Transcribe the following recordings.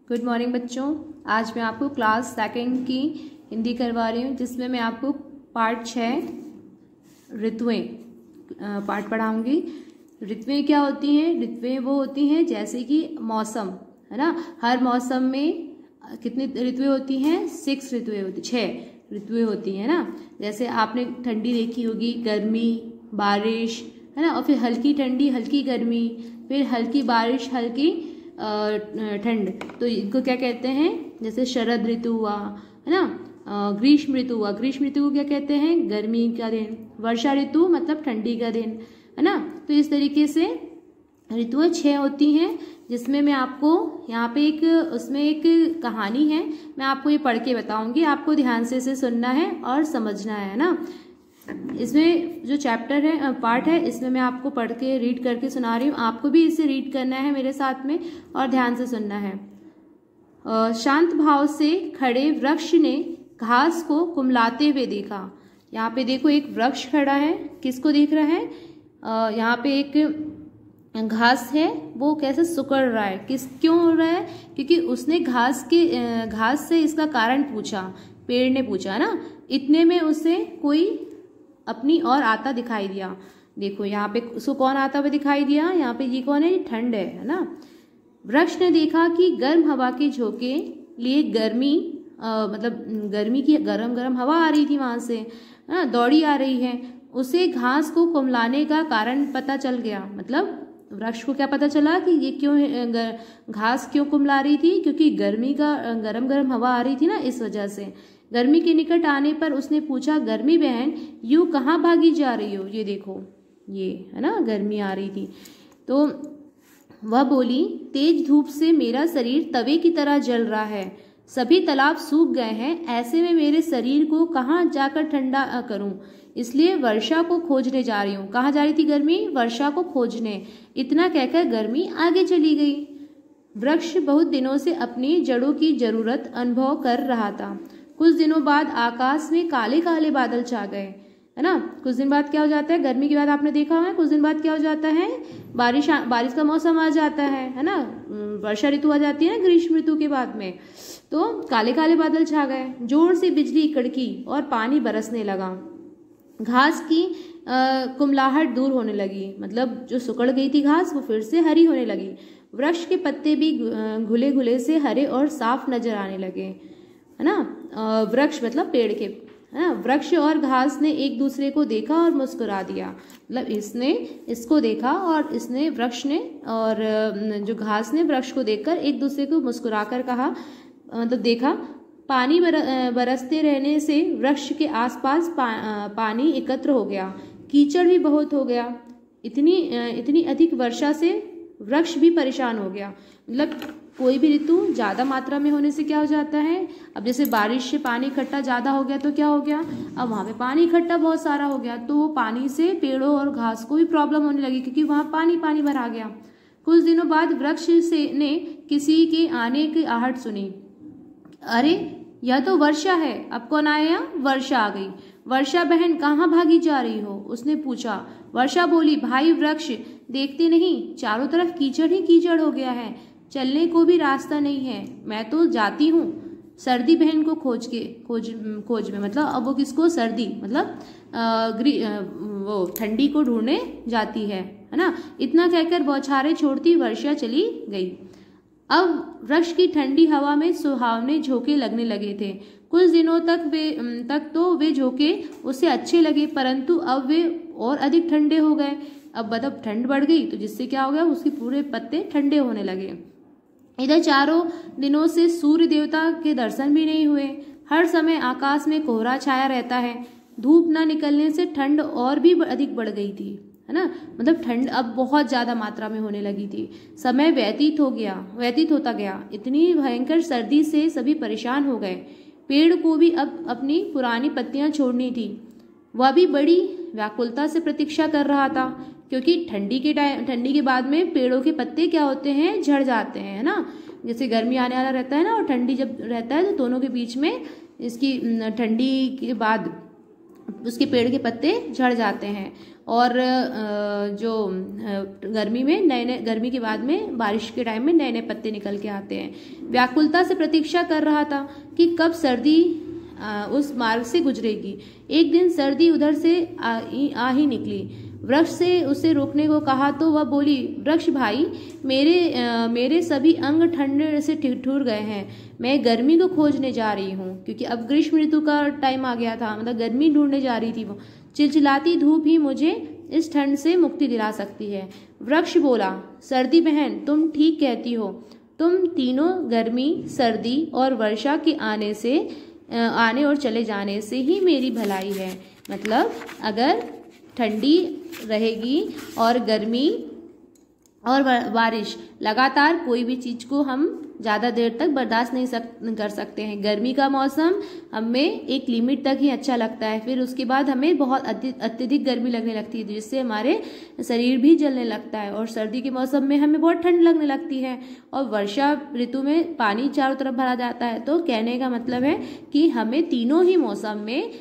Good morning बच्चों। आज मैं आपको क्लास सेकंड की हिंदी करवा रही हूँ, जिसमें मैं आपको पार्ट 6 ऋतुएं पार्ट पढ़ाऊंगी। ऋतुएं क्या होती हैं? ऋतुएं वो होती हैं जैसे कि मौसम, है ना। हर मौसम में कितनी ऋतुएं होती हैं? 6 ऋतुएं होती, 6 ऋतुएं होती हैं ना। जैसे आपने ठंडी देखी होगी, गर्मी, बारिश, है ना, और फिर हल्की ठंडी, हल्की गर्मी, फिर हल्की बारिश, हल्की ठंड। तो इनको क्या कहते हैं? जैसे शरद ऋतु हुआ, है ना, ग्रीष्म ऋतु हुआ। ग्रीष्म ऋतु को क्या कहते हैं? गर्मी का दिन। वर्षा ऋतु मतलब ठंडी का दिन, है ना। तो इस तरीके से ऋतुएं 6 होती हैं, जिसमें मैं आपको यहाँ पे उसमें एक कहानी है, मैं आपको ये पढ़ के बताऊंगी। आपको ध्यान से इसे सुनना है और समझना है ना। इसमें जो चैप्टर है, पार्ट है, इसमें मैं आपको पढ़ के रीड करके सुना रही हूँ। आपको भी इसे रीड करना है मेरे साथ में और ध्यान से सुनना है। शांत भाव से खड़े वृक्ष ने घास को कुम्हलाते हुए देखा। यहाँ पे देखो, एक वृक्ष खड़ा है, किसको देख रहा है? यहाँ पे एक घास है, वो कैसे सिकुड़ रहा है, क्यों हो रहा है? क्योंकि उसने घास से इसका कारण पूछा, पेड़ ने पूछा ना। इतने में उसे कोई अपनी ओर आता दिखाई दिया। देखो यहाँ पे उसको कौन आता हुआ दिखाई दिया? यहाँ पे ये कौन है? ठंड है ना। वृक्ष ने देखा कि गर्म हवा के झोंके लिए मतलब गर्मी की गरम हवा आ रही थी वहां से, है ना, दौड़ी आ रही है। उसे घास को कुम्हलाने का कारण पता चल गया। मतलब वृक्ष को क्या पता चला कि ये क्यों घास क्यों कुम्हला रही थी? क्योंकि गर्मी का गरम हवा आ रही थी ना, इस वजह से। गर्मी के निकट आने पर उसने पूछा, गर्मी बहन यूं कहाँ भागी जा रही हो? ये देखो, ये है ना, गर्मी आ रही थी। तो वह बोली, तेज धूप से मेरा शरीर तवे की तरह जल रहा है, सभी तालाब सूख गए हैं, ऐसे में मेरे शरीर को कहाँ जाकर ठंडा करूं, इसलिए वर्षा को खोजने जा रही हूँ। कहाँ जा रही थी गर्मी? वर्षा को खोजने। इतना कहकर गर्मी आगे चली गई। वृक्ष बहुत दिनों से अपनी जड़ों की जरूरत अनुभव कर रहा था। कुछ दिनों बाद आकाश में काले काले बादल छा गए, है ना। कुछ दिन बाद क्या हो जाता है? गर्मी के बाद आपने देखा है, कुछ दिन बाद क्या हो जाता है? बारिश का मौसम आ जाता है ना। वर्षा ऋतु आ जाती है ना ग्रीष्म ऋतु के बाद में। तो काले काले बादल छा गए, जोर से बिजली कड़की और पानी बरसने लगा। घास की कुम्हलाहट दूर होने लगी, मतलब जो सिकुड़ गई थी घास, वो फिर से हरी होने लगी। वृक्ष के पत्ते भी घुले घुले से हरे और साफ नजर आने लगे, है ना। वृक्ष मतलब पेड़ के, है ना। वृक्ष और घास ने एक दूसरे को देखा और मुस्कुरा दिया। मतलब इसने इसको देखा और इसने वृक्ष ने, और जो घास ने वृक्ष को देखकर एक दूसरे को मुस्कुराकर कहा, मतलब देखा। पानी बरसते रहने से वृक्ष के आसपास पानी एकत्र हो गया, कीचड़ भी बहुत हो गया। इतनी अधिक वर्षा से वृक्ष भी परेशान हो गया। मतलब कोई भी ऋतु ज्यादा मात्रा में होने से क्या हो जाता है? अब जैसे बारिश से पानी इकट्ठा ज्यादा हो गया तो क्या हो गया? अब वहां पे पानी इकट्ठा बहुत सारा हो गया, तो वो पानी से पेड़ों और घास को भी प्रॉब्लम होने लगी, क्योंकि वहां पानी भरा गया। कुछ दिनों बाद वृक्ष ने किसी के आने की आहट सुनी। अरे, यह तो वर्षा है। अब कौन आया? वर्षा आ गई। वर्षा बहन कहाँ भागी जा रही हो? उसने पूछा। वर्षा बोली, भाई वृक्ष, देखते नहीं चारों तरफ कीचड़ ही कीचड़ हो गया है, चलने को भी रास्ता नहीं है। मैं तो जाती हूँ सर्दी बहन को खोज में। मतलब अब वो किसको? सर्दी मतलब वो ठंडी को ढूंढने जाती है ना। इतना कहकर बौछारें छोड़ती वर्षा चली गई। अब वृक्ष की ठंडी हवा में सुहावने झोंके लगने लगे थे। कुछ दिनों तक तो वे झोंके उसे अच्छे लगे, परंतु अब वे और अधिक ठंडे हो गए। अब मतलब ठंड बढ़ गई, तो जिससे क्या हो गया? उसके पूरे पत्ते ठंडे होने लगे। इधर चारों दिनों से सूर्य देवता के दर्शन भी नहीं हुए। हर समय आकाश में कोहरा छाया रहता है। धूप न निकलने से ठंड और भी अधिक बढ़ गई थी, है ना। मतलब ठंड अब बहुत ज्यादा मात्रा में होने लगी थी। समय व्यतीत होता गया। इतनी भयंकर सर्दी से सभी परेशान हो गए। पेड़ को भी अब अपनी पुरानी पत्तियां छोड़नी थी। वह भी बड़ी व्याकुलता से प्रतीक्षा कर रहा था, क्योंकि ठंडी के बाद में पेड़ों के पत्ते क्या होते हैं? झड़ जाते हैं, है ना। जैसे गर्मी आने वाला रहता है ना, और ठंडी जब रहता है, तो दोनों के बीच में इसकी ठंडी के बाद उसके पेड़ के पत्ते झड़ जाते हैं और जो गर्मी में गर्मी के बाद में बारिश के टाइम में नए नए पत्ते निकल के आते हैं। व्याकुलता से प्रतीक्षा कर रहा था कि कब सर्दी उस मार्ग से गुजरेगी। एक दिन सर्दी उधर से आ ही निकली। वृक्ष से उसे रोकने को कहा तो वह बोली, वृक्ष भाई, मेरे सभी अंग ठंडे से ठिठुर गए हैं। मैं गर्मी को खोजने जा रही हूँ, क्योंकि अब ग्रीष्म ऋतु का टाइम आ गया था, मतलब गर्मी ढूंढने जा रही थी वो। चिलचिलाती धूप ही मुझे इस ठंड से मुक्ति दिला सकती है। वृक्ष बोला, सर्दी बहन, तुम ठीक कहती हो। तुम तीनों गर्मी, सर्दी और वर्षा के आने और चले जाने से ही मेरी भलाई है। मतलब अगर ठंडी रहेगी और गर्मी और बारिश, लगातार कोई भी चीज को हम ज़्यादा देर तक बर्दाश्त नहीं कर सकते हैं। गर्मी का मौसम हमें एक लिमिट तक ही अच्छा लगता है, फिर उसके बाद हमें बहुत अत्यधिक गर्मी लगने लगती है, जिससे हमारे शरीर भी जलने लगता है। और सर्दी के मौसम में हमें बहुत ठंड लगने लगती है। और वर्षा ऋतु में पानी चारों तरफ भरा जाता है। तो कहने का मतलब है कि हमें तीनों ही मौसम में,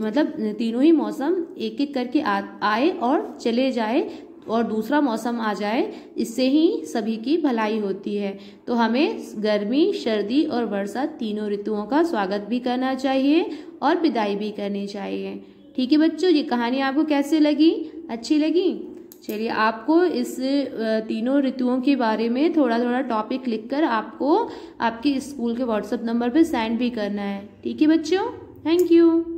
मतलब तीनों ही मौसम एक एक करके आए और चले जाए और दूसरा मौसम आ जाए, इससे ही सभी की भलाई होती है। तो हमें गर्मी, सर्दी और वर्षा तीनों ऋतुओं का स्वागत भी करना चाहिए और विदाई भी करनी चाहिए। ठीक है बच्चों, ये कहानी आपको कैसे लगी? अच्छी लगी? चलिए, आपको इस तीनों ऋतुओं के बारे में थोड़ा थोड़ा टॉपिक लिखकर आपको आपके स्कूल के व्हाट्सएप नंबर पर सेंड भी करना है। ठीक है बच्चों, थैंक यू।